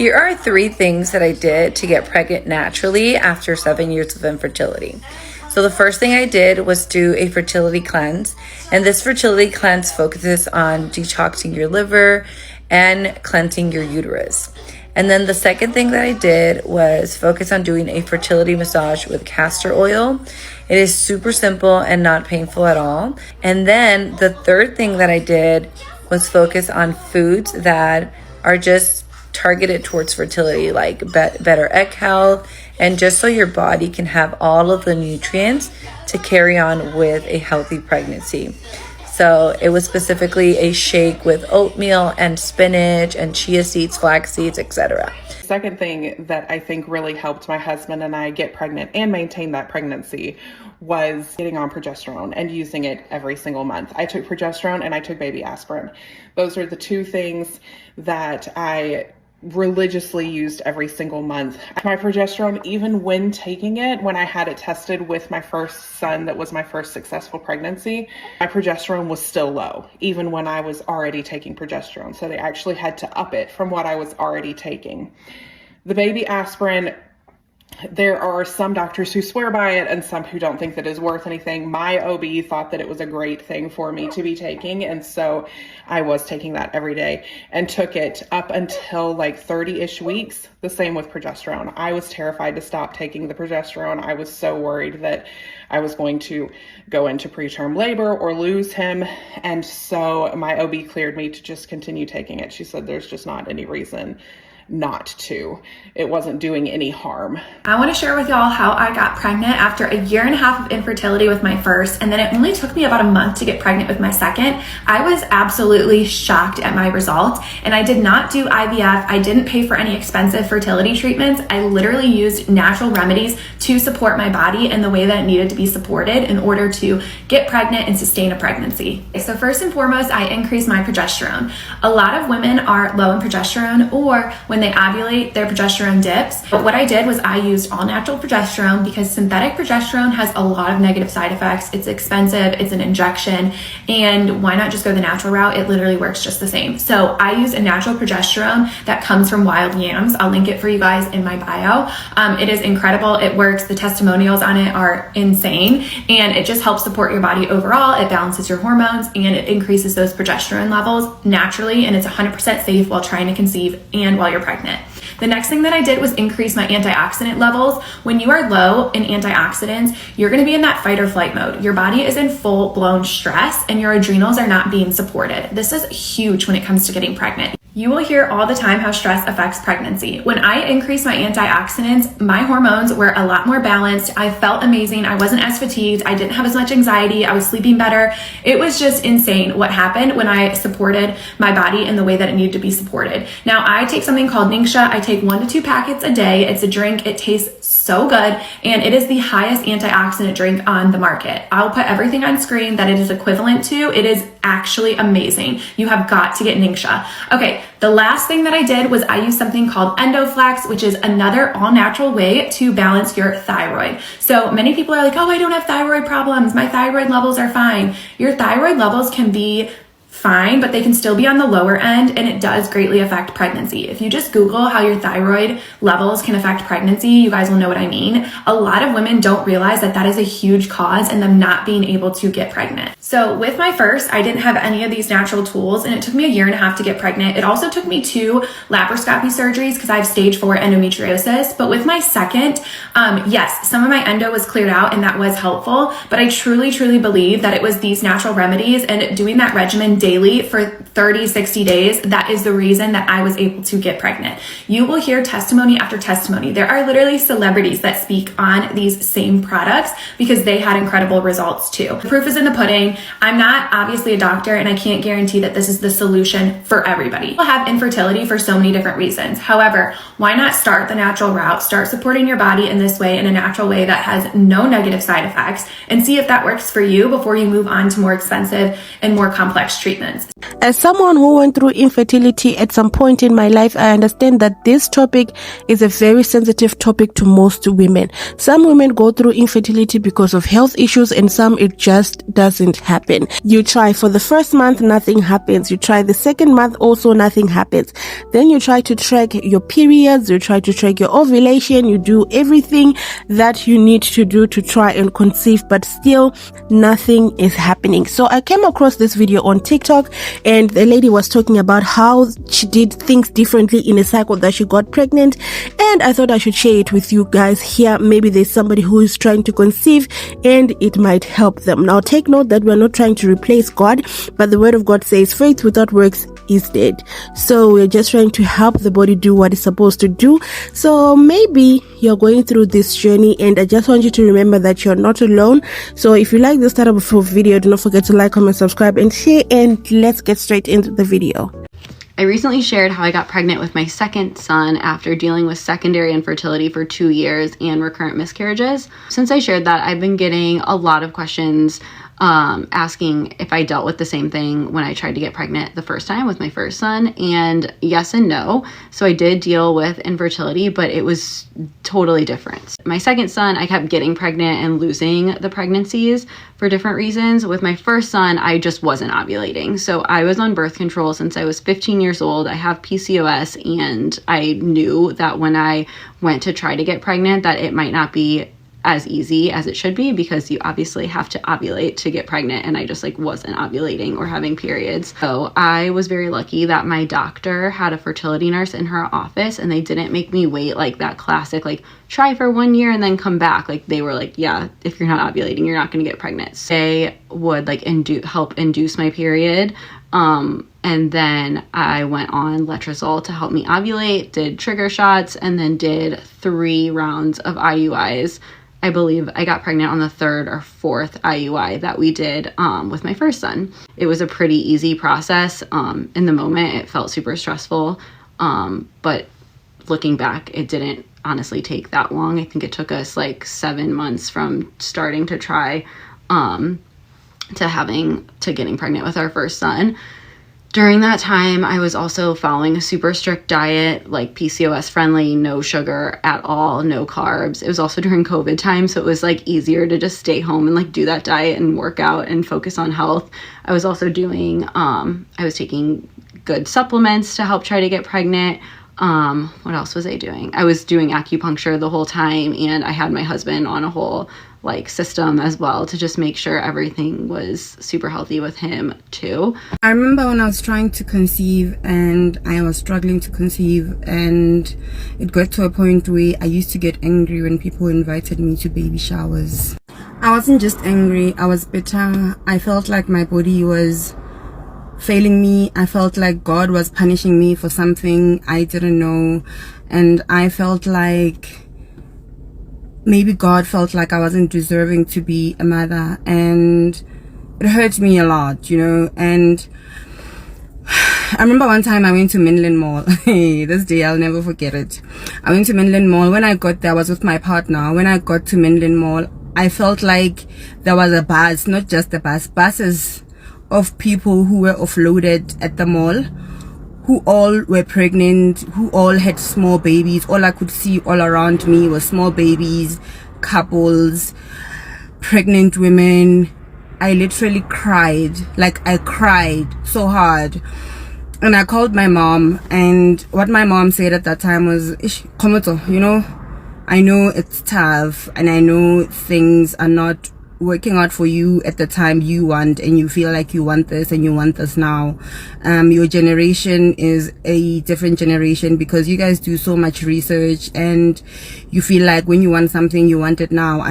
Here are 3 things that I did to get pregnant naturally after 7 years of infertility. So the first thing I did was do a fertility cleanse, and this fertility cleanse focuses on detoxing your liver and cleansing your uterus. And then the second thing that I did was focus on doing a fertility massage with castor oil. It is super simple and not painful at all. And then the third thing that I did was focus on foods that are just targeted towards fertility, like better egg health, and just so your body can have all of the nutrients to carry on with a healthy pregnancy. So it was specifically a shake with oatmeal and spinach and chia seeds, flax seeds, etc. Second thing that I think really helped my husband and I get pregnant and maintain that pregnancy was getting on progesterone and using it every single month. I took progesterone and I took baby aspirin. Those are the 2 things that I religiously used every single month. My progesterone, even when taking it, when I had it tested with my first son, that was my first successful pregnancy, my progesterone was still low, even when I was already taking progesterone. So they actually had to up it from what I was already taking. The baby aspirin, there are some doctors who swear by it and some who don't think that it's worth anything. My OB thought that it was a great thing for me to be taking, and so I was taking that every day and took it up until like 30-ish weeks. The same with progesterone. I was terrified to stop taking the progesterone. I was so worried that I was going to go into preterm labor or lose him, and so my OB cleared me to just continue taking it. She said there's just not any reason not to. It wasn't doing any harm. I want to share with y'all how I got pregnant after a 1.5 years of infertility with my first, and then it only took me about a month to get pregnant with my second. I was absolutely shocked at my results, and I did not do IVF. I didn't pay for any expensive fertility treatments. I literally used natural remedies to support my body in the way that it needed to be supported in order to get pregnant and sustain a pregnancy. So first and foremost, I increased my progesterone. A lot of women are low in progesterone, or when they ovulate, their progesterone dips. But what I did was I used all natural progesterone because synthetic progesterone has a lot of negative side effects. It's expensive, it's an injection, and why not just go the natural route? It literally works just the same. So I use a natural progesterone that comes from wild yams. I'll link it for you guys in my bio. It is incredible. It works. The testimonials on it are insane, and it just helps support your body overall. It balances your hormones and it increases those progesterone levels naturally, and it's 100% safe while trying to conceive and while you're pregnant. The next thing that I did was increase my antioxidant levels. When you are low in antioxidants, you're going to be in that fight or flight mode. Your body is in full-blown stress and your adrenals are not being supported. This is huge when it comes to getting pregnant. You will hear all the time how stress affects pregnancy. When I increased my antioxidants, my hormones were a lot more balanced. I felt amazing. I wasn't as fatigued. I didn't have as much anxiety. I was sleeping better. It was just insane what happened when I supported my body in the way that it needed to be supported. Now, I take something called Ningxia. I take 1 to 2 packets a day. It's a drink. It tastes so good, and it is the highest antioxidant drink on the market. I'll put everything on screen that it is equivalent to. It is actually amazing. You have got to get Ningxia. Okay, the last thing that I did was I used something called EndoFlex, which is another all-natural way to balance your thyroid. So many people are like, oh, I don't have thyroid problems. My thyroid levels are fine. Your thyroid levels can be fine, but they can still be on the lower end, and it does greatly affect pregnancy. If you just Google how your thyroid levels can affect pregnancy, you guys will know what I mean. A lot of women don't realize that that is a huge cause in them not being able to get pregnant. So with my first, I didn't have any of these natural tools, and it took me 1.5 years to get pregnant. It also took me 2 laparoscopy surgeries because I have stage 4 endometriosis. But with my second, yes, some of my endo was cleared out and that was helpful, but I truly, truly believe that it was these natural remedies and doing that regimen daily for 30, 60 days. That is the reason that I was able to get pregnant. You will hear testimony after testimony. There are literally celebrities that speak on these same products because they had incredible results too. The proof is in the pudding. I'm not obviously a doctor and I can't guarantee that this is the solution for everybody. People have infertility for so many different reasons. However, why not start the natural route? Start supporting your body in this way, in a natural way that has no negative side effects, and see if that works for you before you move on to more expensive and more complex treatments. As someone who went through infertility at some point in my life, I understand that this topic is a very sensitive topic to most women. Some women go through infertility because of health issues, and some it just doesn't happen. You try for the first month, nothing happens. You try the second month, also nothing happens. Then you try to track your periods, you try to track your ovulation, you do everything that you need to do to try and conceive, but still nothing is happening. So I came across this video on TikTok, and the lady was talking about how she did things differently in a cycle that she got pregnant, and I thought I should share it with you guys here. Maybe there's somebody who is trying to conceive and it might help them. Now take note that we're not trying to replace God, but the word of God says faith without works is dead. So we're just trying to help the body do what it's supposed to do. So maybe you're going through this journey, and I just want you to remember that you're not alone. So if you like this type of video, do not forget to like, comment, subscribe, and share, and let's get straight into the video. I recently shared how I got pregnant with my second son after dealing with secondary infertility for 2 years and recurrent miscarriages. Since I shared that, I've been getting a lot of questions asking if I dealt with the same thing when I tried to get pregnant the first time with my first son, and yes and no. So I did deal with infertility, but it was totally different. My second son, I kept getting pregnant and losing the pregnancies for different reasons. With my first son, I just wasn't ovulating. So I was on birth control since I was 15 years old. I have PCOS, and I knew that when I went to try to get pregnant that it might not be as easy as it should be, because you obviously have to ovulate to get pregnant, and I just wasn't ovulating or having periods. So I was very lucky that my doctor had a fertility nurse in her office, and they didn't make me wait that classic try for 1 year and then come back. They were yeah, if you're not ovulating, you're not going to get pregnant. So they would help induce my period. And then I went on letrozole to help me ovulate, did trigger shots, and then did 3 rounds of IUIs. I believe I got pregnant on the 3rd or 4th IUI that we did with my first son. It was a pretty easy process. In the moment, it felt super stressful, but looking back, it didn't honestly take that long. I think it took us 7 months from starting to try to getting pregnant with our first son. During that time, I was also following a super strict diet, PCOS friendly, no sugar at all, no carbs. It was also during COVID time, so it was easier to just stay home and do that diet and work out and focus on health. I was also doing, I was taking good supplements to help try to get pregnant. What else was I doing? I was doing acupuncture the whole time, and I had my husband on a whole system as well to just make sure everything was super healthy with him too. I remember when I was trying to conceive and I was struggling to conceive, and it got to a point where I used to get angry when people invited me to baby showers. I wasn't just angry, I was bitter. I felt like my body was failing me. I felt like God was punishing me for something I didn't know, and I felt like maybe God felt like I wasn't deserving to be a mother, and it hurt me a lot, and I remember one time I went to Midland Mall. This day I'll never forget it. I went to Midland Mall. When I got there, I was with my partner. When I got to Midland Mall, I felt like there was a bus, not just a bus, buses of people who were offloaded at the mall, who all were pregnant, who all had small babies. All I could see all around me was small babies, couples, pregnant women. I literally cried. I cried so hard. And I called my mom, and what my mom said at that time was, Ish, Komoto, I know it's tough, and I know things are not working out for you at the time you want, and you feel like you want this and you want this now. Your generation is a different generation because you guys do so much research, and you feel like when you want something, you want it now.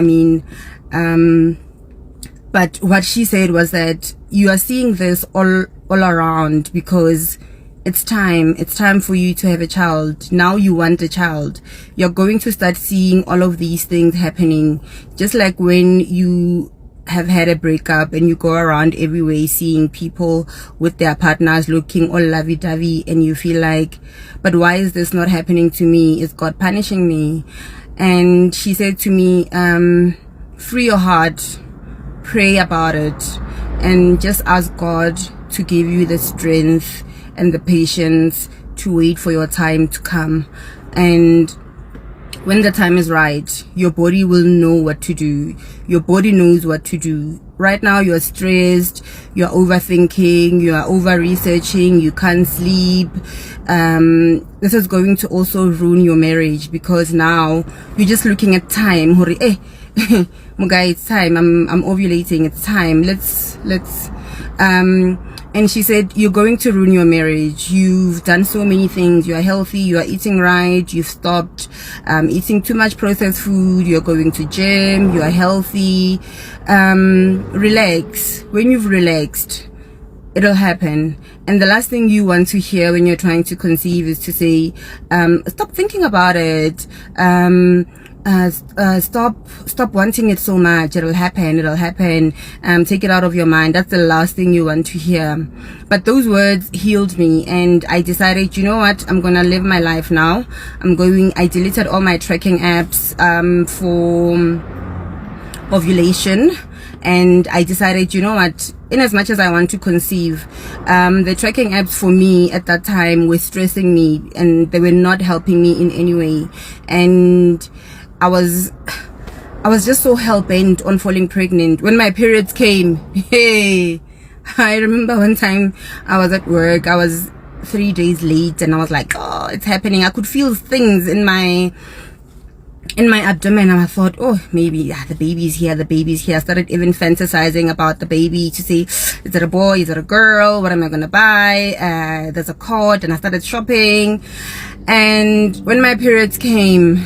But what she said was that you are seeing this all around because it's time for you to have a child. Now you want a child. You're going to start seeing all of these things happening, just like when you have had a breakup and you go around everywhere seeing people with their partners looking all lovey-dovey, and you feel like, but why is this not happening to me? Is God punishing me? And she said to me, free your heart, pray about it, and just ask God to give you the strength and the patience to wait for your time to come. And when the time is right, your body will know what to do. Your body knows what to do. Right now, you're stressed, you're overthinking, you're over-researching, you can't sleep. This is going to also ruin your marriage, because now you're just looking at time. Hey, Mugai, it's time. I'm ovulating. It's time. Let's. And she said, you're going to ruin your marriage. You've done so many things. You are healthy. You are eating right. You've stopped eating too much processed food. You're going to gym. You are healthy. Relax. When you've relaxed, it'll happen. And the last thing you want to hear when you're trying to conceive is to say, stop thinking about it. Stop wanting it so much. It'll happen. Take it out of your mind. That's the last thing you want to hear. But those words healed me, and I decided, you know what, I'm gonna live my life now. I deleted all my tracking apps for ovulation, and I decided, you know what, in as much as I want to conceive, the tracking apps for me at that time were stressing me, and they were not helping me in any way. And I was just so hell-bent on falling pregnant. When my periods came, hey, I remember one time I was at work, I was 3 days late, and I was like, oh, it's happening. I could feel things in my abdomen, and I thought, oh, maybe the baby's here. I started even fantasizing about the baby, to say, is it a boy, is it a girl, what am I gonna buy? There's a cord, and I started shopping. And when my periods came,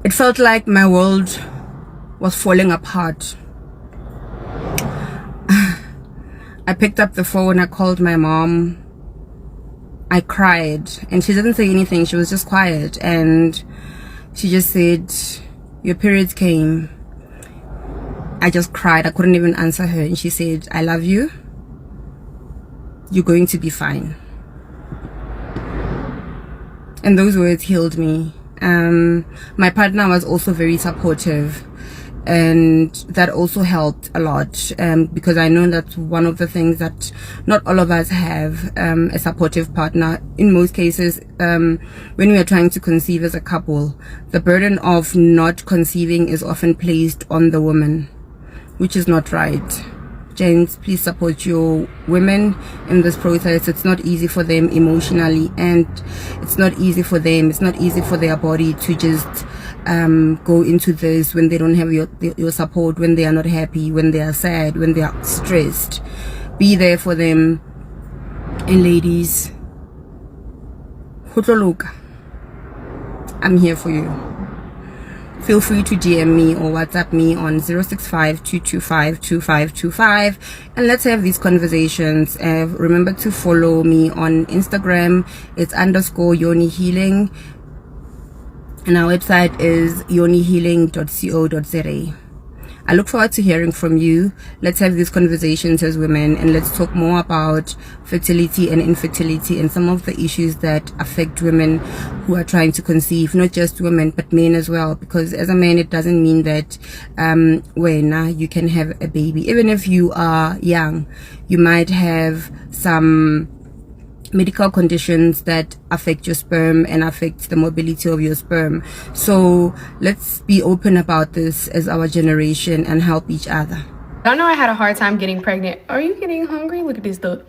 it felt like my world was falling apart. I picked up the phone, I called my mom, I cried, and she didn't say anything. She was just quiet, and she just said, your periods came. I just cried. I couldn't even answer her, and she said, I love you. You're going to be fine. And those words healed me. My partner was also very supportive, and that also helped a lot, because I know that's one of the things that not all of us have, a supportive partner. In most cases, when we are trying to conceive as a couple, the burden of not conceiving is often placed on the woman, which is not right. Gents, please support your women in this process. It's not easy for them emotionally, and it's not easy for them. It's not easy for their body to just go into this when they don't have your support, when they are not happy, when they are sad, when they are stressed. Be there for them. And ladies, I'm here for you. Feel free to DM me or WhatsApp me on 065-225-2525, and let's have these conversations. Remember to follow me on Instagram. It's _Yoni Healing, and our website is yonihealing.co.za. I look forward to hearing from you. Let's have these conversations as women, and let's talk more about fertility and infertility and some of the issues that affect women who are trying to conceive, not just women but men as well, because as a man it doesn't mean that when you can have a baby. Even if you are young, you might have some medical conditions that affect your sperm and affect the mobility of your sperm. So let's be open about this as our generation and help each other. Y'all know I had a hard time getting pregnant. Are you getting hungry? Look at this stuff.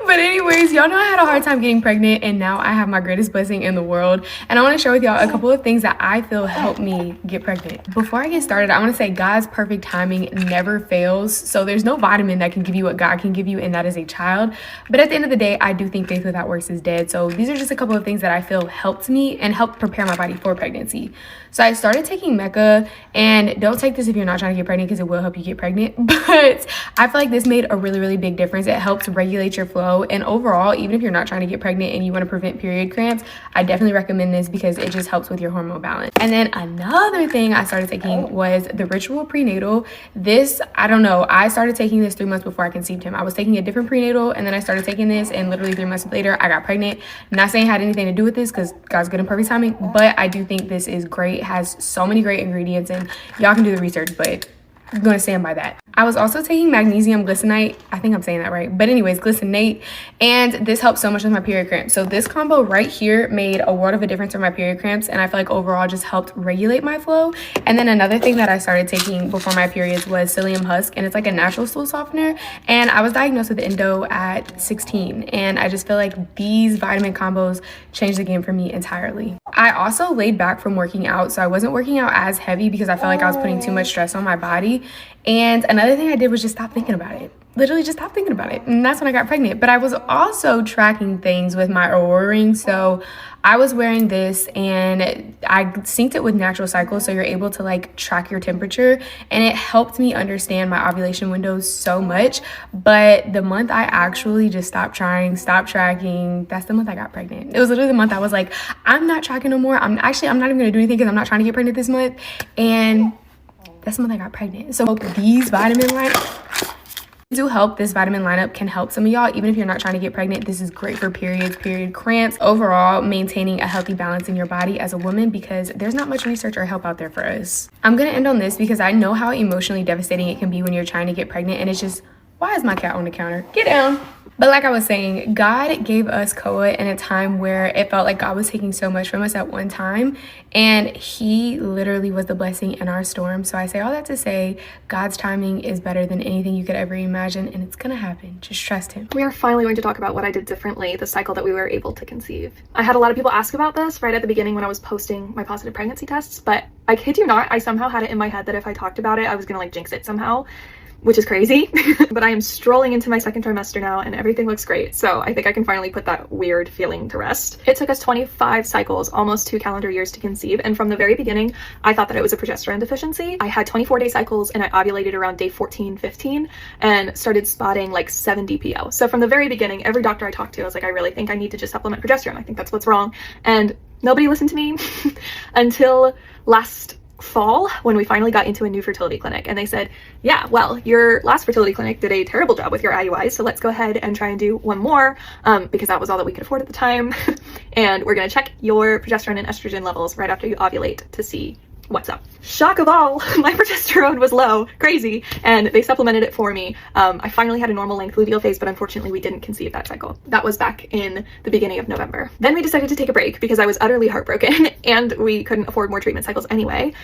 But anyways, y'all know I had a hard time getting pregnant, and now I have my greatest blessing in the world. And I want to share with y'all a couple of things that I feel helped me get pregnant. Before I get started, I want to say God's perfect timing never fails. So there's no vitamin that can give you what God can give you, and that is a child. But at the end of the day, I do think faith without works is dead. So these are just a couple of things that I feel helped me and helped prepare my body for pregnancy. So I started taking Mecca, and don't take this if you're not trying to get pregnant, because it will help you get pregnant. But I feel like this made a really, really big difference. It helps regulate your flow, flow. And overall, even if you're not trying to get pregnant and you want to prevent period cramps, I definitely recommend this because it just helps with your hormone balance. And then another thing I started taking was the Ritual Prenatal. This, I don't know, I started taking this 3 months before I conceived him. I was taking a different prenatal and then I started taking this, and literally 3 months later I got pregnant. I'm not saying it had anything to do with this because God's good and perfect timing, but I do think this is great. It has so many great ingredients, and y'all can do the research, but I'm gonna stand by that. I was also taking magnesium glycinate. I think I'm saying that right. But anyways, glycinate. And this helps so much with my period cramps. So this combo right here made a world of a difference for my period cramps. And I feel like overall just helped regulate my flow. And then another thing that I started taking before my periods was psyllium husk. And it's like a natural stool softener. And I was diagnosed with endo at 16. And I just feel like these vitamin combos changed the game for me entirely. I also laid back from working out. So I wasn't working out as heavy because I felt like I was putting too much stress on my body. And another thing I did was just stop thinking about it. Literally just stop thinking about it. And that's when I got pregnant. But I was also tracking things with my Aurora ring. So I was wearing this and I synced it with natural cycles. So you're able to like track your temperature, and it helped me understand my ovulation windows so much. But the month I actually just stopped trying, stopped tracking, that's the month I got pregnant. It was literally the month I was like, I'm not tracking no more. I'm not even gonna do anything because I'm not trying to get pregnant this month. And that's the month I got pregnant. So these vitamin lineup do help. This vitamin lineup can help some of y'all. Even if you're not trying to get pregnant, this is great for periods, period cramps, overall maintaining a healthy balance in your body as a woman, because there's not much research or help out there for us. I'm gonna end on this because I know how emotionally devastating it can be when you're trying to get pregnant, and it's just, why is my cat on the counter? Get down. But like I was saying, God gave us Koa in a time where it felt like God was taking so much from us at one time, and he literally was the blessing in our storm. So I say all that to say, God's timing is better than anything you could ever imagine, and it's gonna happen. Just trust him. We are finally going to talk about what I did differently the cycle that we were able to conceive. I had a lot of people ask about this right at the beginning when I was posting my positive pregnancy tests, but I kid you not, I somehow had it in my head that if I talked about it, I was gonna like jinx it somehow, which is crazy. But I am strolling into my second trimester now and everything looks great. So I think I can finally put that weird feeling to rest. It took us 25 cycles, almost 2 calendar years to conceive. And from the very beginning, I thought that it was a progesterone deficiency. I had 24-day cycles and I ovulated around day 14, 15 and started spotting like 7 DPO. So from the very beginning, every doctor I talked to, I was like, I really think I need to just supplement progesterone. I think that's what's wrong. And nobody listened to me until last fall when we finally got into a new fertility clinic, and they said, yeah, well, your last fertility clinic did a terrible job with your IUIs, so let's go ahead and try and do one more, because that was all that we could afford at the time. And we're going to check your progesterone and estrogen levels right after you ovulate to see what's up. Shock of all, my progesterone was low, crazy, and they supplemented it for me. I finally had a normal length luteal phase, but unfortunately we didn't conceive that cycle. That was back in the beginning of November. Then we decided to take a break because I was utterly heartbroken and we couldn't afford more treatment cycles anyway.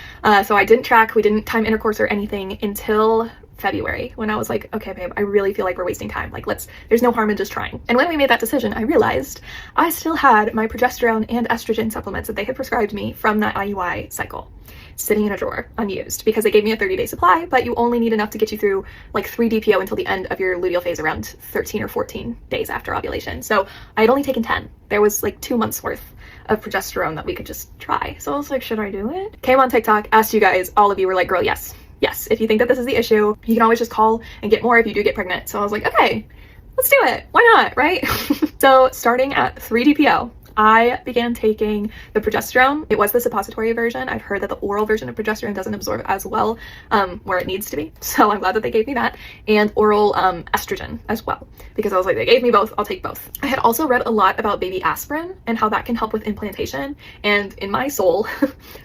So I didn't track, we didn't time intercourse or anything until February, when I was like, okay, babe, I really feel like we're wasting time. Like, there's no harm in just trying. And when we made that decision, I realized I still had my progesterone and estrogen supplements that they had prescribed me from that IUI cycle sitting in a drawer unused, because they gave me a 30-day supply, but you only need enough to get you through like 3 DPO until the end of your luteal phase around 13 or 14 days after ovulation. So I had only taken 10. There was like 2 months worth of progesterone that we could just try. So I was like, should I do it? Came on TikTok, asked you guys, all of you were like, girl, yes. Yes, if you think that this is the issue, you can always just call and get more if you do get pregnant. So I was like, okay, let's do it. Why not, right? So starting at 3 DPO, I began taking the progesterone. It was the suppository version. I've heard that the oral version of progesterone doesn't absorb as well where it needs to be. So I'm glad that they gave me that, and oral estrogen as well, because I was like, they gave me both, I'll take both. I had also read a lot about baby aspirin and how that can help with implantation. And in my soul,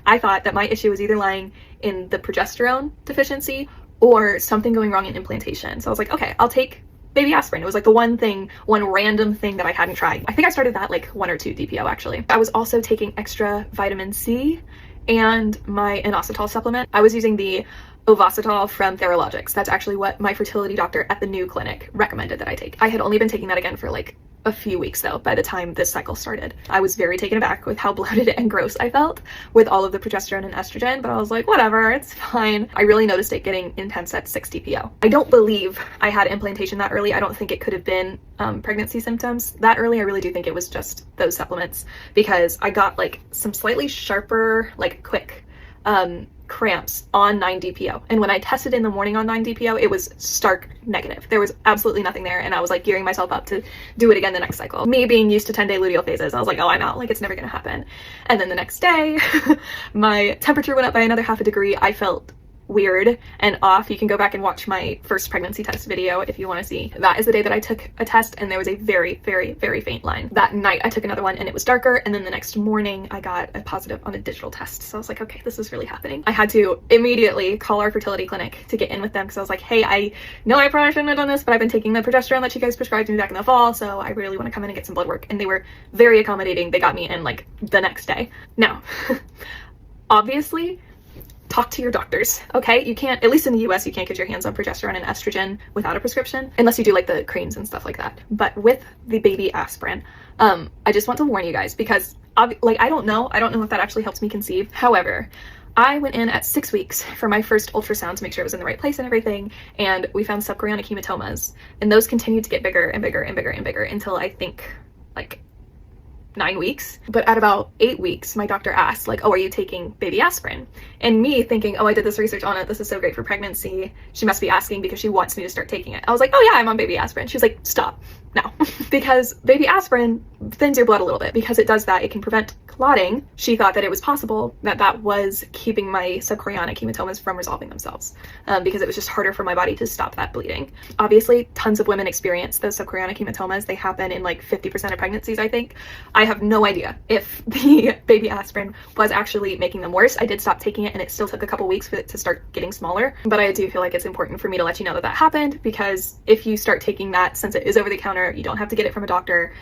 I thought that my issue was either lying in the progesterone deficiency or something going wrong in implantation. So I was like, okay, I'll take baby aspirin. It was like the one random thing that I hadn't tried. I think I started that like 1 or 2 DPO actually. I was also taking extra vitamin C and my inositol supplement. I was using the Ovasitol from Theralogics. That's actually what my fertility doctor at the new clinic recommended that I take. I had only been taking that again for like a few weeks though by the time this cycle started. I was very taken aback with how bloated and gross I felt with all of the progesterone and estrogen, but I was like, whatever, it's fine. I really noticed it getting intense at 6 DPO. I don't believe I had implantation that early. I don't think it could have been pregnancy symptoms that early. I really do think it was just those supplements, because I got like some slightly sharper, like quick cramps on 9-DPO. And when I tested in the morning on 9-DPO, it was stark negative. There was absolutely nothing there. And I was like gearing myself up to do it again the next cycle. Me being used to 10-day luteal phases, I was like, oh, I'm out. Like, it's never going to happen. And then the next day, my temperature went up by another half a degree. I felt weird and off. You can go back and watch my first pregnancy test video if you want to see. That is the day that I took a test, and there was a very, very, very faint line. That night I took another one and it was darker, and then the next morning I got a positive on a digital test. So I was like, okay, this is really happening. I had to immediately call our fertility clinic to get in with them, because I was like, hey, I know I probably shouldn't have done this, but I've been taking the progesterone that you guys prescribed me back in the fall, so I really want to come in and get some blood work. And they were very accommodating. They got me in like the next day. Now, obviously, talk to your doctors, okay? You can't, at least in the US, you can't get your hands on progesterone and estrogen without a prescription, unless you do like the creams and stuff like that. But with the baby aspirin, I just want to warn you guys, because like, I don't know if that actually helps me conceive. However, I went in at 6 weeks for my first ultrasound to make sure it was in the right place and everything, and we found subchorionic hematomas, and those continued to get bigger and bigger and bigger and bigger until I think like 9 weeks. But at about 8 weeks, my doctor asked, like, oh, are you taking baby aspirin? And me thinking, oh, I did this research on it, this is so great for pregnancy, she must be asking because she wants me to start taking it. I was like, oh yeah, I'm on baby aspirin. She was like, stop, no. Because baby aspirin thins your blood a little bit. Because it does that, it can prevent clotting. She thought that it was possible that that was keeping my subchorionic hematomas from resolving themselves, because it was just harder for my body to stop that bleeding. Obviously, tons of women experience those subchorionic hematomas. They happen in like 50% of pregnancies, I think. I have no idea if the baby aspirin was actually making them worse. I did stop taking it, and it still took a couple weeks for it to start getting smaller. But I do feel like it's important for me to let you know that that happened, because if you start taking that, since it is over the counter, you don't have to get it from a doctor.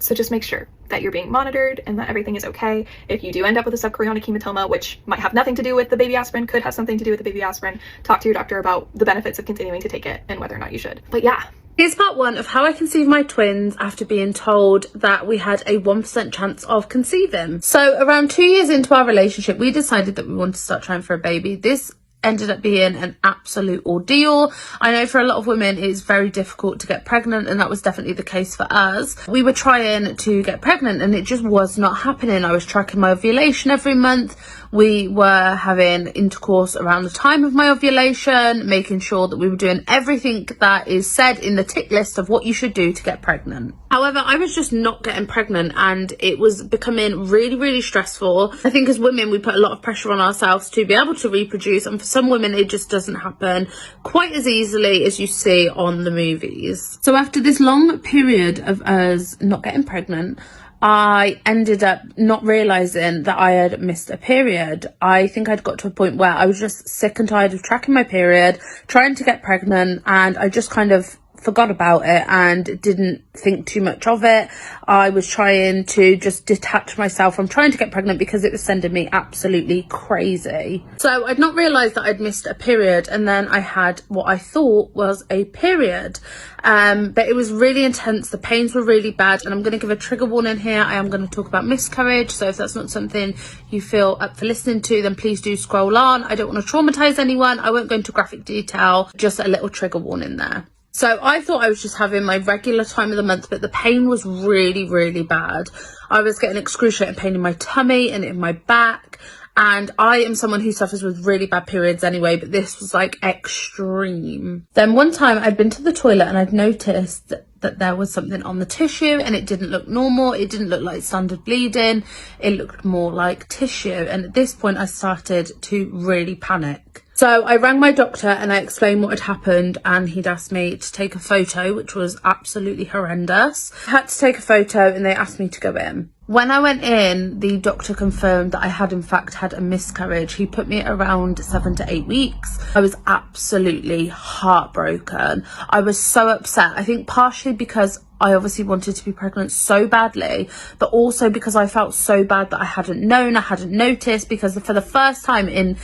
So just make sure that you're being monitored and that everything is okay. If you do end up with a subchorionic hematoma, which might have nothing to do with the baby aspirin, could have something to do with the baby aspirin, talk to your doctor about the benefits of continuing to take it and whether or not you should. But yeah. Here's part one of how I conceived my twins after being told that we had a 1% chance of conceiving. So around 2 years into our relationship, we decided that we wanted to start trying for a baby. This ended up being an absolute ordeal. I know for a lot of women it's very difficult to get pregnant, and that was definitely the case for us. We were trying to get pregnant and it just was not happening. I was tracking my ovulation every month. We were having intercourse around the time of my ovulation, making sure that we were doing everything that is said in the tick list of what you should do to get pregnant. However, I was just not getting pregnant, and it was becoming really, really stressful. I think as women, we put a lot of pressure on ourselves to be able to reproduce, and for some women, it just doesn't happen quite as easily as you see on the movies. So after this long period of us not getting pregnant, I ended up not realising that I had missed a period. I think I'd got to a point where I was just sick and tired of tracking my period, trying to get pregnant, and I just kind of forgot about it and didn't think too much of it. I was trying to just detach myself from trying to get pregnant because it was sending me absolutely crazy. So I'd not realised that I'd missed a period, and then I had what I thought was a period. But it was really intense. The pains were really bad, and I'm going to give a trigger warning here. I am going to talk about miscarriage, so if that's not something you feel up for listening to, then please do scroll on. I don't want to traumatise anyone. I won't go into graphic detail, just a little trigger warning there. So I thought I was just having my regular time of the month, but the pain was really, really bad. I was getting excruciating pain in my tummy and in my back. And I am someone who suffers with really bad periods anyway, but this was like extreme. Then one time I'd been to the toilet and I'd noticed that there was something on the tissue, and it didn't look normal. It didn't look like standard bleeding. It looked more like tissue. And at this point I started to really panic. So I rang my doctor and I explained what had happened, and he'd asked me to take a photo, which was absolutely horrendous. I had to take a photo and they asked me to go in. When I went in, the doctor confirmed that I had in fact had a miscarriage. He put me at around 7 to 8 weeks. I was absolutely heartbroken. I was so upset. I think partially because I obviously wanted to be pregnant so badly, but also because I felt so bad that I hadn't known, I hadn't noticed, because for the first time in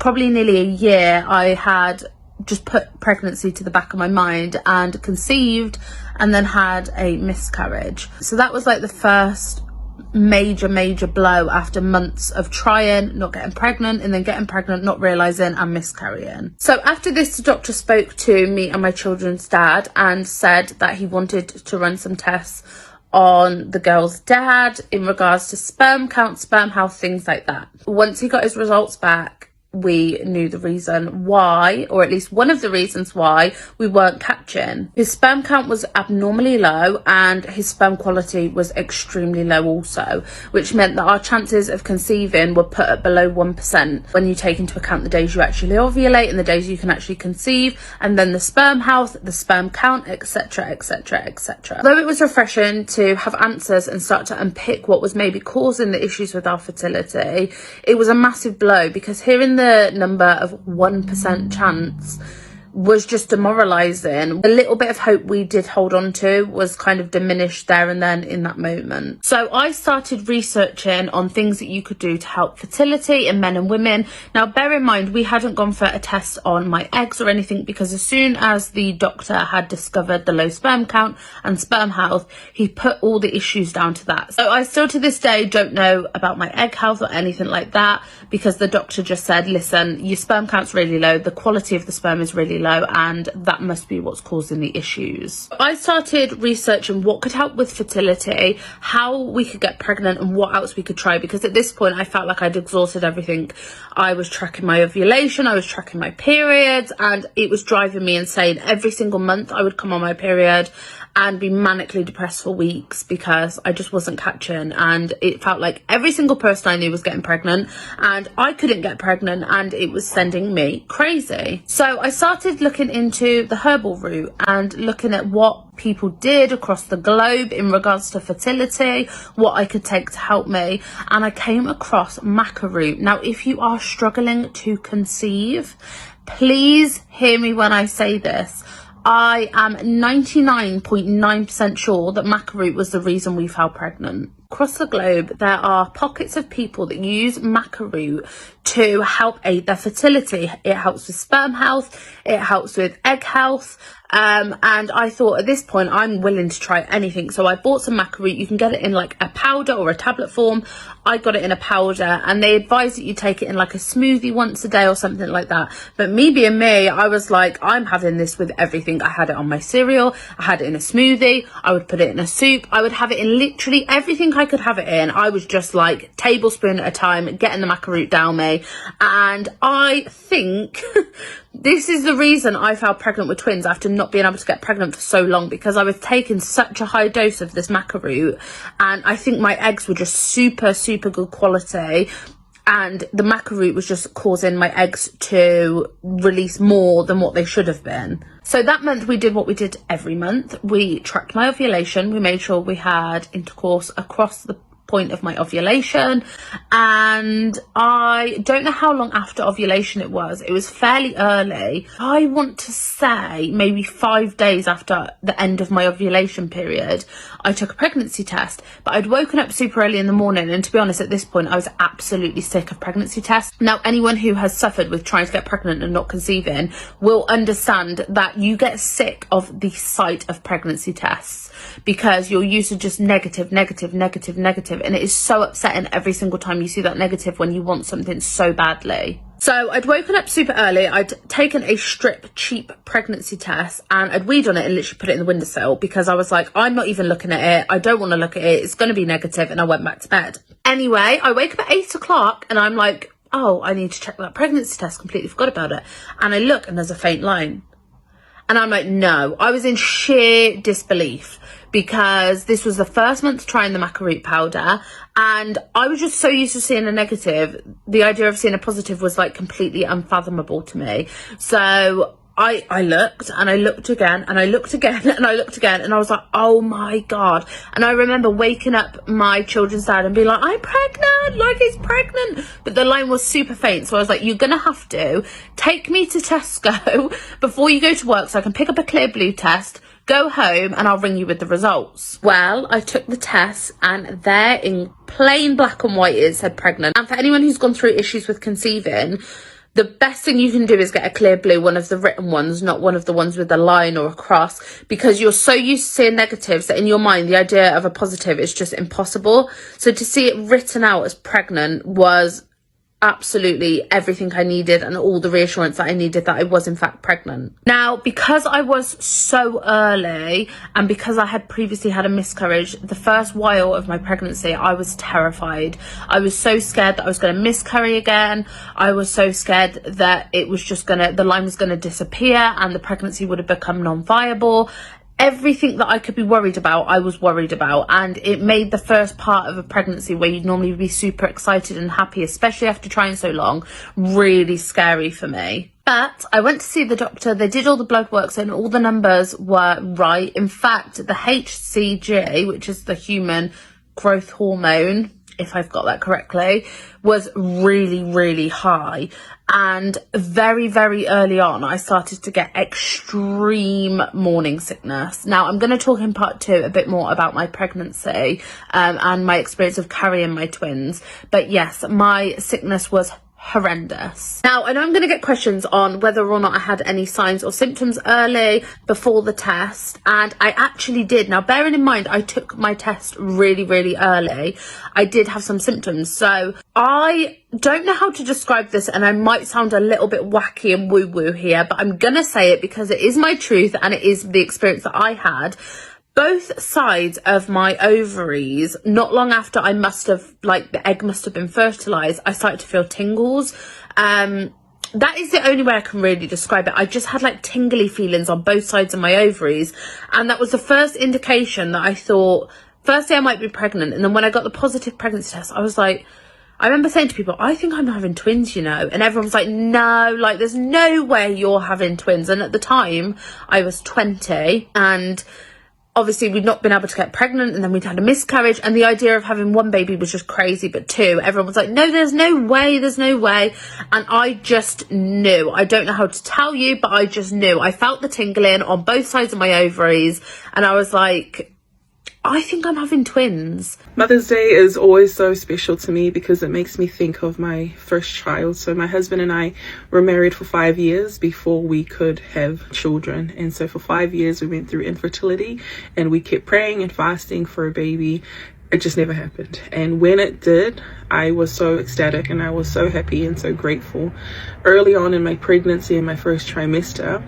probably nearly a year, I had just put pregnancy to the back of my mind and conceived and then had a miscarriage. So that was like the first major blow after months of trying, not getting pregnant, and then getting pregnant, not realising, and miscarrying. So after this, the doctor spoke to me and my children's dad and said that he wanted to run some tests on the girl's dad in regards to sperm count, sperm health, things like that. Once he got his results back, we knew the reason why, or at least one of the reasons why we weren't catching. His sperm count was abnormally low and his sperm quality was extremely low also, which meant that our chances of conceiving were put at below 1% when you take into account the days you actually ovulate and the days you can actually conceive, and then the sperm health, the sperm count, etc, etc, etc. Though it was refreshing to have answers and start to unpick what was maybe causing the issues with our fertility, it was a massive blow, because hearing the number of 1% chance was just demoralizing. The little bit of hope we did hold on to was kind of diminished there and then in that moment. So I started researching on things that you could do to help fertility in men and women. Now bear in mind, we hadn't gone for a test on my eggs or anything, because as soon as the doctor had discovered the low sperm count and sperm health, he put all the issues down to that. So I still to this day don't know about my egg health or anything like that, because the doctor just said, listen, your sperm count's really low, the quality of the sperm is really low, and that must be what's causing the issues. I started researching what could help with fertility, how we could get pregnant, and what else we could try, because at this point I felt like I'd exhausted everything. I was tracking my ovulation, I was tracking my periods, and it was driving me insane. Every single month I would come on my period and be manically depressed for weeks because I just wasn't catching, and it felt like every single person I knew was getting pregnant and I couldn't get pregnant, and it was sending me crazy. So I started looking into the herbal route and looking at what people did across the globe in regards to fertility, what I could take to help me, and I came across maca root. Now if you are struggling to conceive, please hear me when I say this. I am 99.9% sure that maca root was the reason we fell pregnant. Across the globe, there are pockets of people that use maca root to help aid their fertility. It helps with sperm health, it helps with egg health, and I thought at this point I'm willing to try anything. So I bought some maca root. You can get it in like a powder or a tablet form. I got it in a powder, and they advise that you take it in like a smoothie once a day or something like that. But me being me, I was like, I'm having this with everything. I had it on my cereal, I had it in a smoothie, I would put it in a soup, I would have it in literally everything I could have it in. I was just like tablespoon at a time getting the maca root down me, and I think this is the reason I fell pregnant with twins after not being able to get pregnant for so long, because I was taking such a high dose of this maca root, and I think my eggs were just super good quality, and the maca root was just causing my eggs to release more than what they should have been. So that month we did what we did every month. We tracked my ovulation, we made sure we had intercourse across the point of my ovulation, and I don't know how long after ovulation it was fairly early. I want to say maybe 5 days after the end of my ovulation period, I took a pregnancy test. But I'd woken up super early in the morning, and to be honest, at this point I was absolutely sick of pregnancy tests. Now anyone who has suffered with trying to get pregnant and not conceiving will understand that you get sick of the sight of pregnancy tests, because you're used to just negative, and it is so upsetting every single time you see that negative when you want something so badly. So I'd woken up super early, I'd taken a strip cheap pregnancy test, and I'd weed on it and literally put it in the windowsill, because I was like, I'm not even looking at it, I don't want to look at it, it's going to be negative, and I went back to bed. Anyway, I wake up at 8 o'clock and I'm like, oh, I need to check that pregnancy test, completely forgot about it. And I look and there's a faint line. And I'm like, no. I was in sheer disbelief, because this was the first month trying the maca root powder, and I was just so used to seeing a negative. The idea of seeing a positive was like completely unfathomable to me. So I looked, and I looked again, and I looked again, and I looked again, and I was like, oh my God. And I remember waking up my children's dad and being like, I'm pregnant, like he's pregnant. But the line was super faint. So I was like, you're going to have to take me to Tesco before you go to work so I can pick up a clear blue test, go home, and I'll ring you with the results. Well, I took the test, and there in plain black and white it said pregnant. And for anyone who's gone through issues with conceiving, the best thing you can do is get a clear blue, one of the written ones, not one of the ones with a line or a cross, because you're so used to seeing negatives that in your mind the idea of a positive is just impossible. So to see it written out as pregnant was absolutely everything I needed and all the reassurance that I needed that I was in fact pregnant. Now, because I was so early and because I had previously had a miscarriage, the first while of my pregnancy, I was terrified. I was so scared that I was going to miscarry again. I was so scared that it was just the line was going to disappear and the pregnancy would have become non-viable. Everything that I could be worried about, I was worried about, and it made the first part of a pregnancy, where you'd normally be super excited and happy, especially after trying so long, really scary for me. But I went to see the doctor, they did all the blood works and all the numbers were right. In fact, the HCG, which is the human growth hormone, if I've got that correctly, was really, really high. And very, very early on, I started to get extreme morning sickness. Now, I'm going to talk in part 2 a bit more about my pregnancy and my experience of carrying my twins. But yes, my sickness was horrendous. Now, I know I'm going to get questions on whether or not I had any signs or symptoms early before the test, and I actually did. Now, bearing in mind I took my test really, really early, I did have some symptoms. So I don't know how to describe this, and I might sound a little bit wacky and woo-woo here, but I'm gonna say it because it is my truth and it is the experience that I had. Both sides of my ovaries, not long after I must have, like, the egg must have been fertilized, I started to feel tingles. That is the only way I can really describe it. I just had like tingly feelings on both sides of my ovaries, and that was the first indication that I thought, firstly, I might be pregnant. And then when I got the positive pregnancy test, I was like, I remember saying to people, I think I'm having twins, you know, and everyone was like, no, like, there's no way you're having twins. And at the time I was 20, and obviously we'd not been able to get pregnant, and then we'd had a miscarriage, and the idea of having one baby was just crazy. But 2, everyone was like, no, there's no way. And I just knew. I don't know how to tell you, but I just knew. I felt the tingling on both sides of my ovaries, and I was like, I think I'm having twins. Mother's Day is always so special to me because it makes me think of my first child. So my husband and I were married for 5 years before we could have children. And so for 5 years we went through infertility, and we kept praying and fasting for a baby. It just never happened. And when it did, I was so ecstatic and I was so happy and so grateful. Early on in my pregnancy, in my first trimester,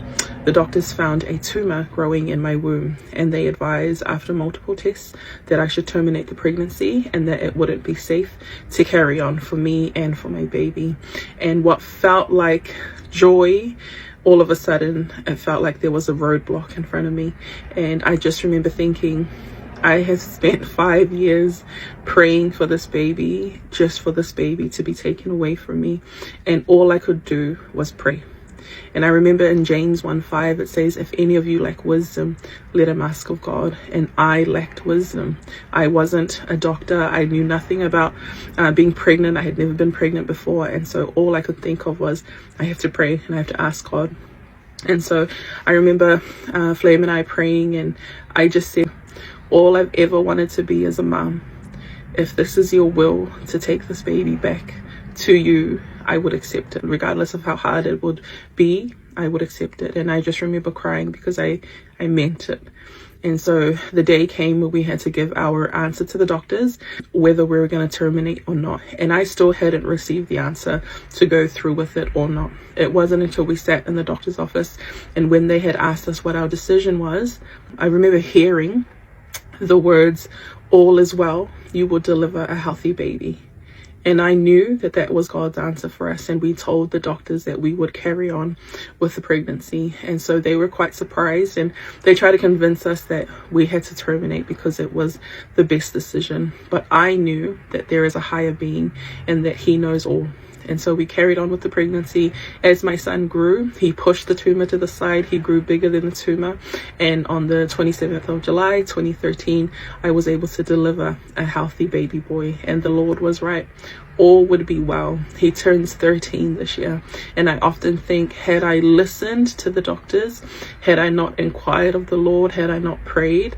the doctors found a tumor growing in my womb, and they advised after multiple tests that I should terminate the pregnancy and that it wouldn't be safe to carry on for me and for my baby. And what felt like joy, all of a sudden, it felt like there was a roadblock in front of me. And I just remember thinking, I have spent 5 years praying for this baby, just for this baby to be taken away from me. And all I could do was pray. And I remember in James 1:5, it says, if any of you lack wisdom, let him ask of God. And I lacked wisdom. I wasn't a doctor. I knew nothing about being pregnant. I had never been pregnant before. And so all I could think of was, I have to pray and I have to ask God. And so I remember Flame and I praying, and I just said, all I've ever wanted to be is a mom. If this is your will to take this baby back to you, I would accept it. Regardless of how hard it would be, I would accept it. And I just remember crying because I meant it. And so the day came where we had to give our answer to the doctors, whether we were going to terminate or not. And I still hadn't received the answer to go through with it or not. It wasn't until we sat in the doctor's office, and when they had asked us what our decision was, I remember hearing the words, all is well, you will deliver a healthy baby. And I knew that that was God's answer for us. And we told the doctors that we would carry on with the pregnancy. And so they were quite surprised, and they tried to convince us that we had to terminate because it was the best decision. But I knew that there is a higher being and that he knows all. And so we carried on with the pregnancy. As my son grew, he pushed the tumor to the side. He grew bigger than the tumor. And on the 27th of July, 2013, I was able to deliver a healthy baby boy. And the Lord was right. All would be well. He turns 13 this year. And I often think, had I listened to the doctors, had I not inquired of the Lord, had I not prayed,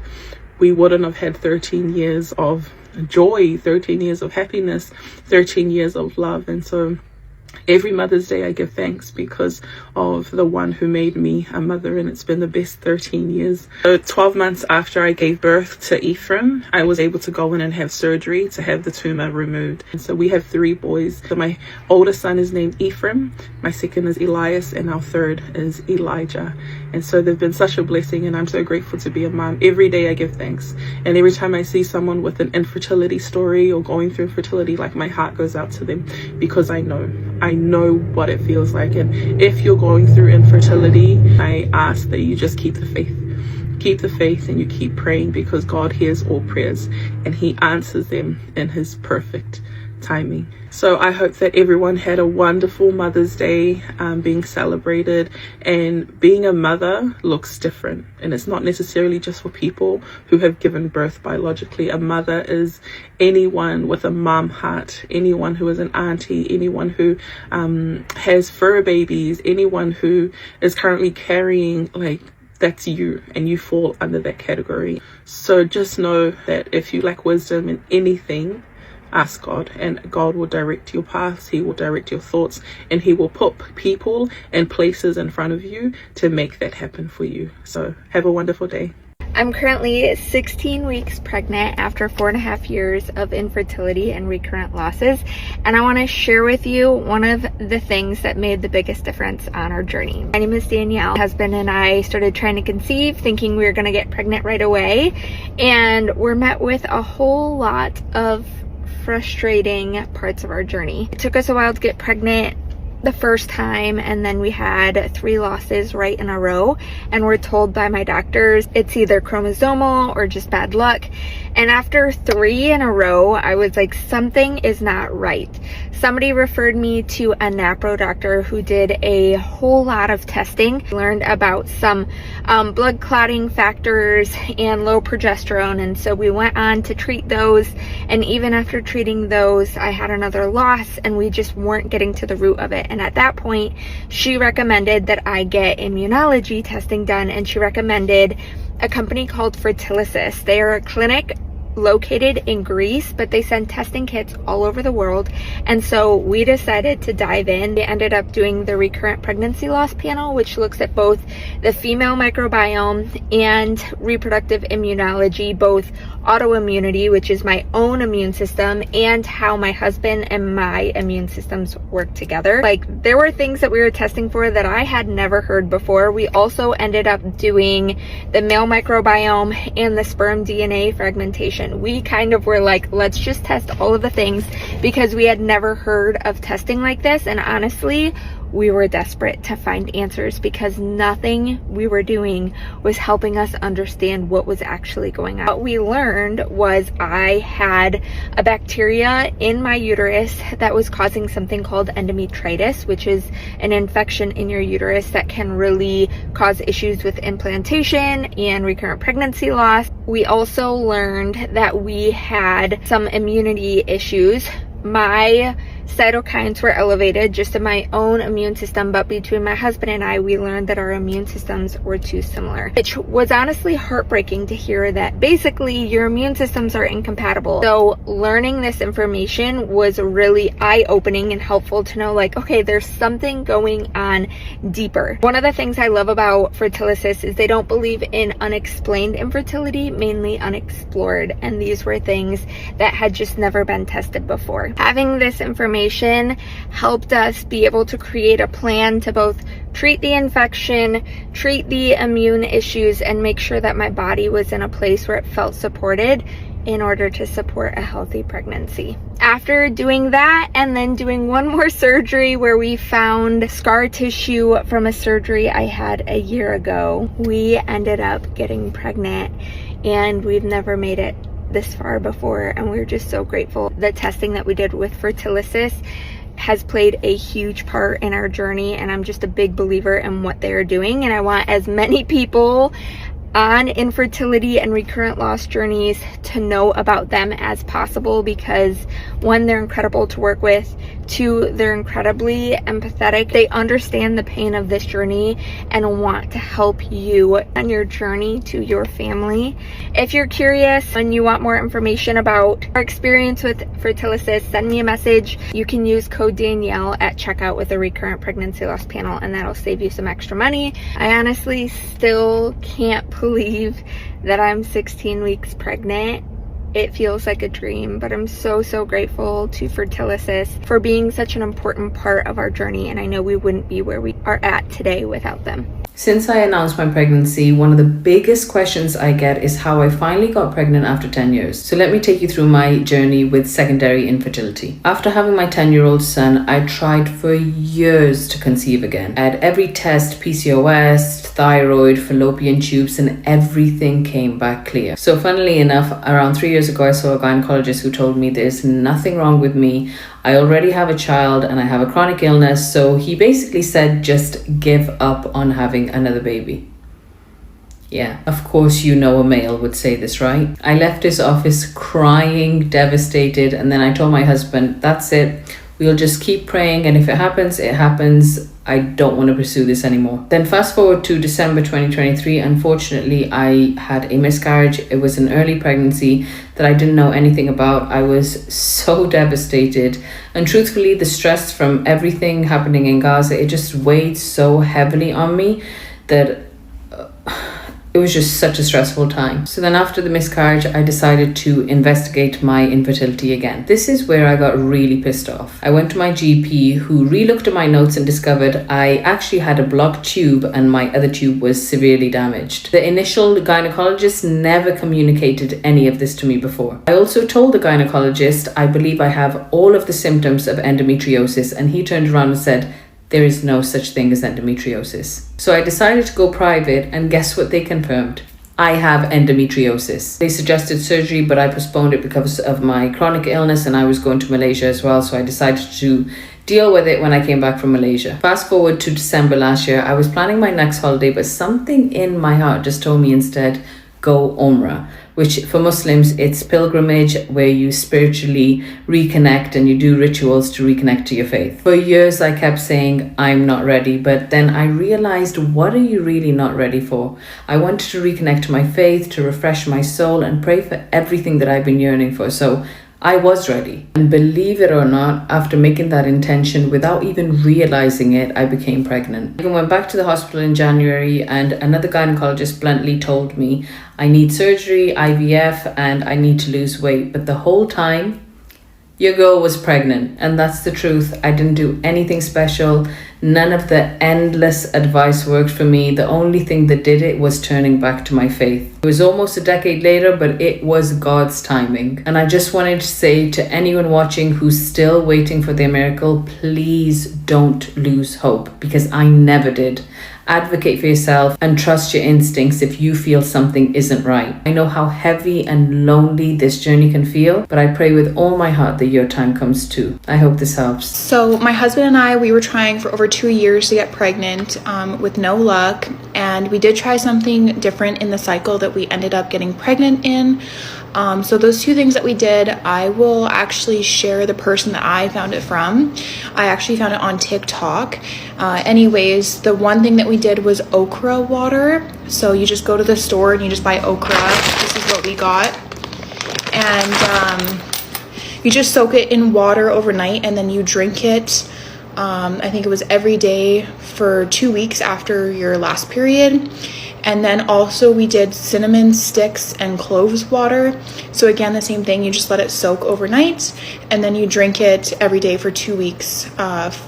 we wouldn't have had 13 years of joy, 13 years of happiness, 13 years of love. And so Every Mother's Day I give thanks because of the one who made me a mother, and it's been the best 13 years. So 12 months after I gave birth to Ephraim, I was able to go in and have surgery to have the tumor removed. And so we have 3 boys. So my oldest son is named Ephraim, my second is Elias, and our third is Elijah. And so they've been such a blessing, and I'm so grateful to be a mom. Every day I give thanks, and every time I see someone with an infertility story or going through infertility, like, my heart goes out to them, because I know what it feels like. And if you're going through infertility, I ask that you just keep the faith and you keep praying, because God hears all prayers and he answers them in his perfect timing. So I hope that everyone had a wonderful Mother's Day being celebrated. And being a mother looks different, and it's not necessarily just for people who have given birth biologically. A mother is anyone with a mom heart, anyone who is an auntie, anyone who has fur babies, anyone who is currently carrying, like, that's you, and you fall under that category. So just know that if you lack wisdom in anything, ask God, and God will direct your paths. He will direct your thoughts, and he will put people and places in front of you to make that happen for you. So have a wonderful day. I'm currently 16 weeks pregnant after 4.5 years of infertility and recurrent losses, and I want to share with you one of the things that made the biggest difference on our journey. My name is Danielle. My husband and I started trying to conceive, thinking we were going to get pregnant right away, and we're met with a whole lot of frustrating parts of our journey. It took us a while to get pregnant the first time, and then we had 3 losses right in a row, and we're told by my doctors it's either chromosomal or just bad luck. And after 3 in a row, I was like, something is not right. Somebody referred me to a NAPRO doctor who did a whole lot of testing, learned about some blood clotting factors and low progesterone, and so we went on to treat those. And even after treating those, I had another loss, and we just weren't getting to the root of it. And at that point, she recommended that I get immunology testing done, and she recommended a company called Fertility. They are a clinic located in Greece, but they send testing kits all over the world. And so we decided to dive in. They ended up doing the recurrent pregnancy loss panel, which looks at both the female microbiome and reproductive immunology, both autoimmunity, which is my own immune system, and how my husband and my immune systems work together. Like, there were things that we were testing for that I had never heard before. We also ended up doing the male microbiome and the sperm DNA fragmentation. We kind of were like, let's just test all of the things, because we had never heard of testing like this. And honestly, we were desperate to find answers, because nothing we were doing was helping us understand what was actually going on. What we learned was I had a bacteria in my uterus that was causing something called endometritis, which is an infection in your uterus that can really cause issues with implantation and recurrent pregnancy loss. We also learned that we had some immunity issues. My cytokines were elevated just in my own immune system, but between my husband and I, we learned that our immune systems were too similar, which was honestly heartbreaking to hear, that basically your immune systems are incompatible. So learning this information was really eye-opening and helpful to know, like, okay, there's something going on deeper. One of the things I love about Fertility is they don't believe in unexplained infertility, mainly unexplored, and these were things that had just never been tested before. Having this information helped us be able to create a plan to both treat the infection, treat the immune issues, and make sure that my body was in a place where it felt supported in order to support a healthy pregnancy. After doing that, and then doing one more surgery where we found scar tissue from a surgery I had a year ago, we ended up getting pregnant, and we've never made it this far before, and we're just so grateful. The testing that we did with Fertility has played a huge part in our journey, and I'm just a big believer in what they're doing, and I want as many people on infertility and recurrent loss journeys to know about them as possible, because one, they're incredible to work with, two, they're incredibly empathetic. They understand the pain of this journey and want to help you on your journey to your family. If you're curious and you want more information about our experience with Fertility, send me a message. You can use code Danielle at checkout with the recurrent pregnancy loss panel, and that'll save you some extra money. I honestly still can't believe that I'm 16 weeks pregnant. It feels like a dream, but I'm so grateful to Fertility for being such an important part of our journey, and I know we wouldn't be where we are at today without them. Since I announced my pregnancy, one of the biggest questions I get is how I finally got pregnant after 10 years. So let me take you through my journey with secondary infertility. After having my 10-year-old son, I tried for years to conceive again. I had every test, PCOS, thyroid, fallopian tubes, and everything came back clear. So funnily enough, around 3 years ago, I saw a gynecologist who told me there's nothing wrong with me. I already have a child and I have a chronic illness. So he basically said, just give up on having another baby. Yeah, of course, you know a male would say this, right? I left his office crying, devastated, and then I told my husband, that's it. We'll just keep praying, and if it happens, it happens. I don't want to pursue this anymore. Then fast forward to December 2023. Unfortunately, I had a miscarriage. It was an early pregnancy that I didn't know anything about. I was so devastated. And truthfully, the stress from everything happening in Gaza, it just weighed so heavily on me that it was just such a stressful time. So then after the miscarriage, I decided to investigate my infertility again. This is where I got really pissed off. I went to my GP, who re-looked at my notes and discovered I actually had a blocked tube and my other tube was severely damaged. The initial gynecologist never communicated any of this to me before. I also told the gynecologist I believe I have all of the symptoms of endometriosis, and he turned around and said, there is no such thing as endometriosis. So I decided to go private, and guess what they confirmed? I have endometriosis. They suggested surgery, but I postponed it because of my chronic illness, and I was going to Malaysia as well, so I decided to deal with it when I came back from Malaysia. Fast forward to December last year, I was planning my next holiday, but something in my heart just told me instead, go Umrah, which for Muslims, it's pilgrimage where you spiritually reconnect and you do rituals to reconnect to your faith. For years, I kept saying, I'm not ready, but then I realized, what are you really not ready for? I wanted to reconnect to my faith, to refresh my soul and pray for everything that I've been yearning for. So I was ready. And believe it or not, after making that intention, without even realizing it, I became pregnant. I went back to the hospital in January, and another gynecologist bluntly told me I need surgery, IVF, and I need to lose weight. But the whole time, your girl was pregnant. And that's the truth. I didn't do anything special. None of the endless advice worked for me. The only thing that did it was turning back to my faith. It was almost a decade later, but it was God's timing. And I just wanted to say to anyone watching who's still waiting for their miracle, please don't lose hope, because I never did. Advocate for yourself and trust your instincts if you feel something isn't right. I know how heavy and lonely this journey can feel, but I pray with all my heart that your time comes too. I hope this helps. So my husband and I, we were trying for over 2 years to get pregnant with no luck. And we did try something different in the cycle that we ended up getting pregnant in. So those two things that we did, I will actually share the person that I found it from. I actually found it on TikTok. Anyways, the one thing that we did was okra water. So you just go to the store and you just buy okra. This is what we got. And you just soak it in water overnight, and then you drink it. I think it was every day for 2 weeks after your last period. And then also we did cinnamon sticks and cloves water. So again, the same thing, you just let it soak overnight, and then you drink it every day for 2 weeks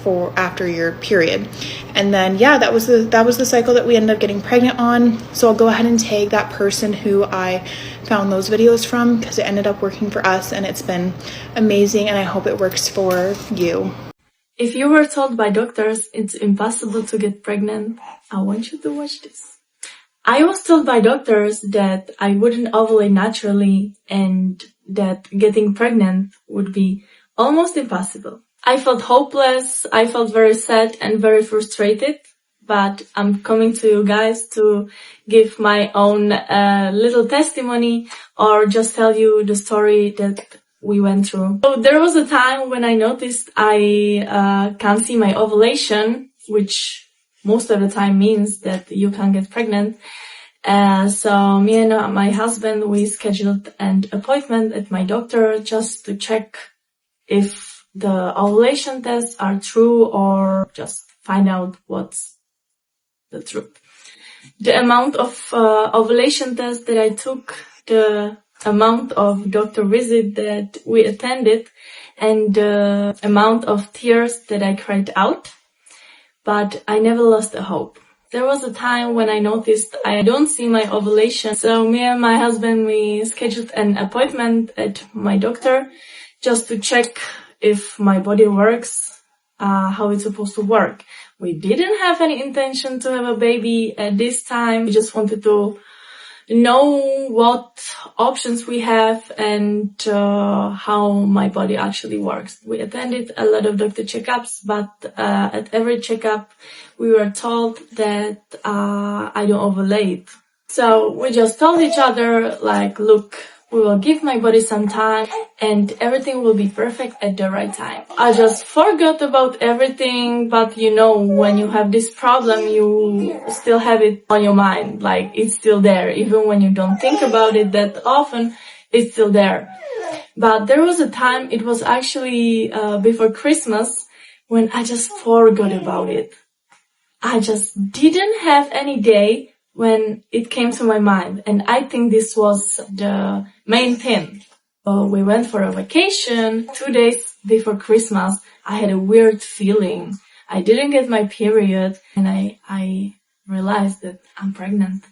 for after your period. And then yeah, that was the cycle that we ended up getting pregnant on. So I'll go ahead and tag that person who I found those videos from, because it ended up working for us and it's been amazing, and I hope it works for you. If you were told by doctors it's impossible to get pregnant, I want you to watch this. I was told by doctors that I wouldn't ovulate naturally and that getting pregnant would be almost impossible. I felt hopeless, I felt very sad and very frustrated, but I'm coming to you guys to give my own little testimony or just tell you the story that we went through. So there was a time when I noticed I can't see my ovulation, which most of the time means that you can't get pregnant. So me and my husband, we scheduled an appointment at my doctor just to check if the ovulation tests are true or just find out what's the truth. The amount of ovulation tests that I took, the amount of doctor visit that we attended, and the amount of tears that I cried out, but I never lost the hope. There was a time when I noticed I don't see my ovulation. So me and my husband, we scheduled an appointment at my doctor just to check if my body works, how it's supposed to work. We didn't have any intention to have a baby at this time. We just wanted to know what options we have and how my body actually works. We attended a lot of doctor checkups, but at every checkup we were told that I don't ovulate. So we just told each other, like, look, we will give my body some time and everything will be perfect at the right time. I just forgot about everything, but you know, when you have this problem, you still have it on your mind. Like, it's still there. Even when you don't think about it that often, it's still there. But there was a time, it was actually before Christmas, when I just forgot about it. I just didn't have any day when it came to my mind. And I think this was the main thing. We went for a vacation 2 days before Christmas. I had a weird feeling. I didn't get my period and I realized that I'm pregnant.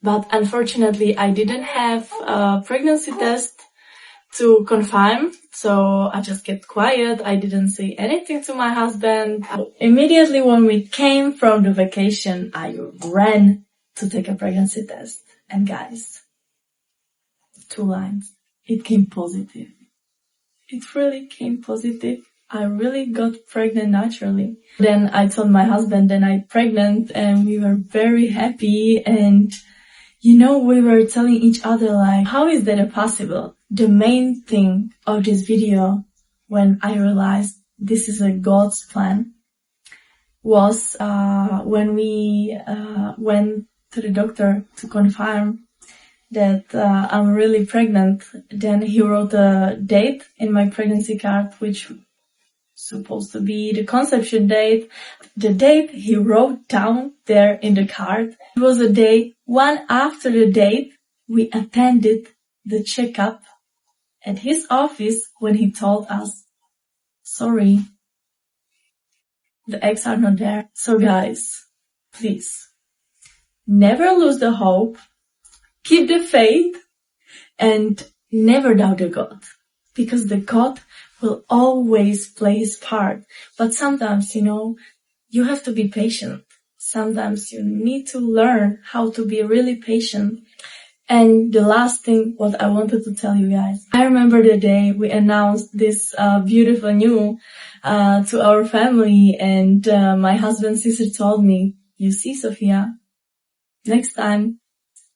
But unfortunately, I didn't have a pregnancy test to confirm. So I just kept quiet. I didn't say anything to my husband. Immediately when we came from the vacation, I ran to take a pregnancy test. And guys, 2 lines. It came positive. It really came positive. I really got pregnant naturally. Then I told my husband that I'm pregnant and we were very happy. And, you know, we were telling each other, like, how is that possible? The main thing of this video, when I realized this is a God's plan, was when we went to the doctor to confirm that I'm really pregnant. Then he wrote a date in my pregnancy card, which was supposed to be the conception date. The date he wrote down there in the card, it was a day 1 after the date we attended the checkup at his office when he told us, sorry, the eggs are not there. So guys, please, never lose the hope, keep the faith, and never doubt the God. Because the God will always play his part. But sometimes, you know, you have to be patient. Sometimes you need to learn how to be really patient. And the last thing, what I wanted to tell you guys, I remember the day we announced this beautiful news to our family, and my husband's sister told me, you see, Sophia, next time,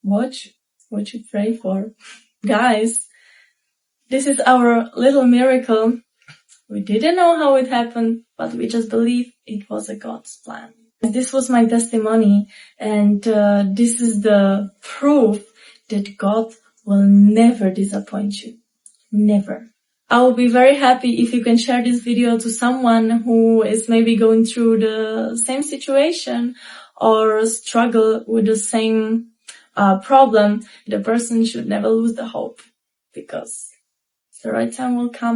watch what you pray for. Guys, this is our little miracle. We didn't know how it happened, but we just believe it was a God's plan. This was my testimony, and this is the proof that God will never disappoint you. Never. I will be very happy if you can share this video to someone who is maybe going through the same situation or struggle with the same problem. The person should never lose the hope, because the right time will come.